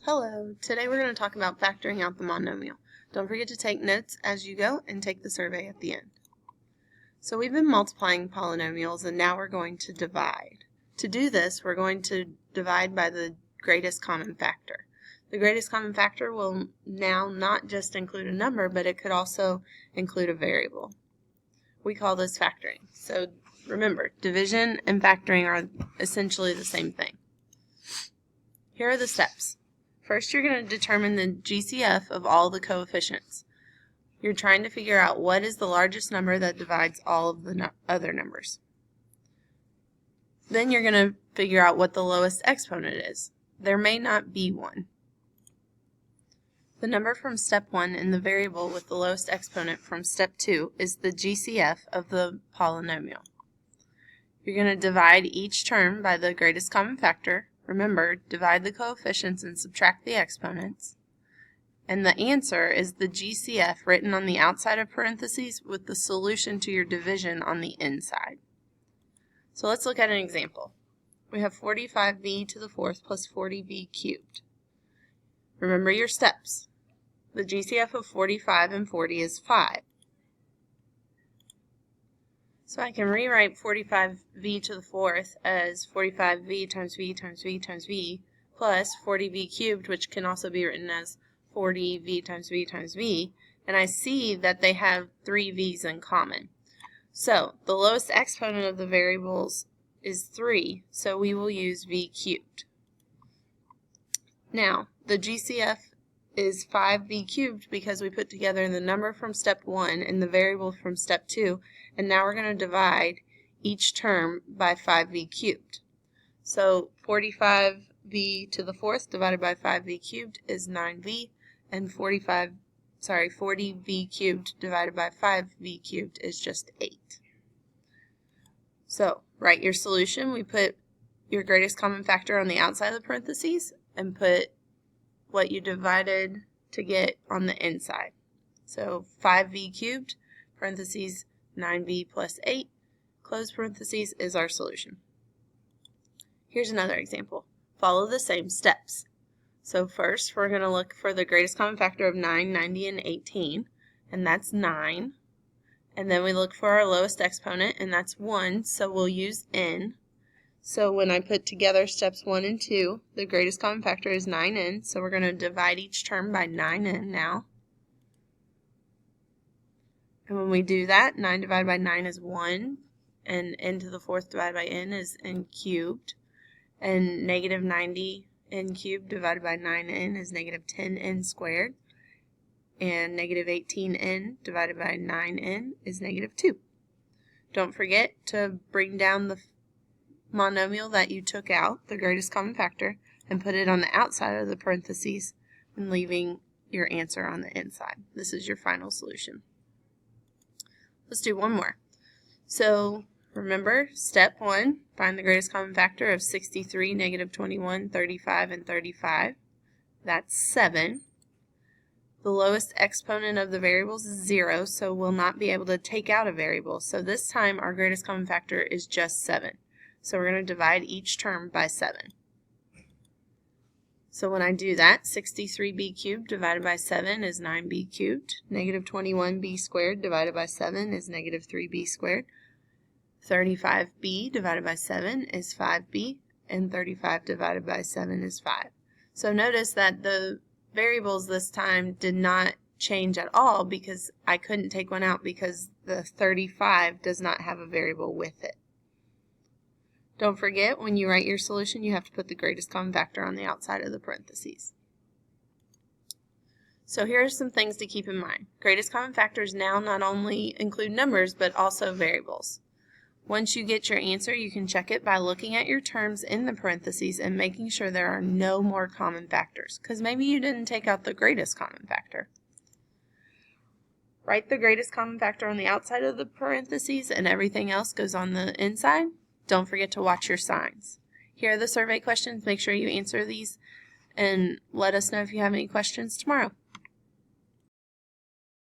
Hello, today we're going to talk about factoring out the monomial. Don't forget to take notes as you go and take the survey at the end. So we've been multiplying polynomials and now we're going to divide. To do this, we're going to divide by the greatest common factor. The greatest common factor will now not just include a number, but it could also include a variable. We call this factoring. So remember, division and factoring are essentially the same thing. Here are the steps. First, you're going to determine the GCF of all the coefficients. You're trying to figure out what is the largest number that divides all of the other numbers. Then you're going to figure out what the lowest exponent is. There may not be one. The number from step 1 and the variable with the lowest exponent from step 2 is the GCF of the polynomial. You're going to divide each term by the greatest common factor. Remember, divide the coefficients and subtract the exponents. And the answer is the GCF written on the outside of parentheses with the solution to your division on the inside. So let's look at an example. We have 45v to the fourth plus 40v cubed. Remember your steps. The GCF of 45 and 40 is 5. So I can rewrite 45v to the fourth as 45v times v times v times v plus 40v cubed, which can also be written as 40v times v times v, and I see that they have 3 v's in common. So the lowest exponent of the variables is 3, so we will use v cubed. Now, the GCF is 5v cubed because we put together the number from step 1 and the variable from step 2, and now we're going to divide each term by 5v cubed. So 45v to the fourth divided by 5v cubed is 9v, and 40v cubed divided by 5v cubed is just 8. So write your solution. We put your greatest common factor on the outside of the parentheses and put what you divided to get on the inside. So 5v cubed, parentheses 9v plus 8, close parentheses is our solution. Here's another example. Follow the same steps. So first we're going to look for the greatest common factor of 9, 90, and 18, and that's 9. And then we look for our lowest exponent, and that's 1, so we'll use n. So when I put together steps 1 and 2, the greatest common factor is 9n, so we're going to divide each term by 9n now. And when we do that, 9 divided by 9 is 1, and n to the fourth divided by n is n cubed, and negative 90n cubed divided by 9n is negative 10n squared, and negative 18n divided by 9n is negative 2. Don't forget to bring down the monomial that you took out, the greatest common factor, and put it on the outside of the parentheses and leaving your answer on the inside. This is your final solution. Let's do one more. So remember, step 1, find the greatest common factor of 63, negative 21, 35, and 35. That's 7. The lowest exponent of the variables is 0, so we'll not be able to take out a variable. So this time our greatest common factor is just 7. So we're going to divide each term by 7. So when I do that, 63b cubed divided by 7 is 9b cubed. Negative 21b squared divided by 7 is negative 3b squared. 35b divided by 7 is 5b, and 35 divided by 7 is 5. So notice that the variables this time did not change at all because I couldn't take one out because the 35 does not have a variable with it. Don't forget, when you write your solution, you have to put the greatest common factor on the outside of the parentheses. So here are some things to keep in mind. Greatest common factors now not only include numbers, but also variables. Once you get your answer, you can check it by looking at your terms in the parentheses and making sure there are no more common factors, because maybe you didn't take out the greatest common factor. Write the greatest common factor on the outside of the parentheses and everything else goes on the inside. Don't forget to watch your signs. Here are the survey questions. Make sure you answer these and let us know if you have any questions tomorrow.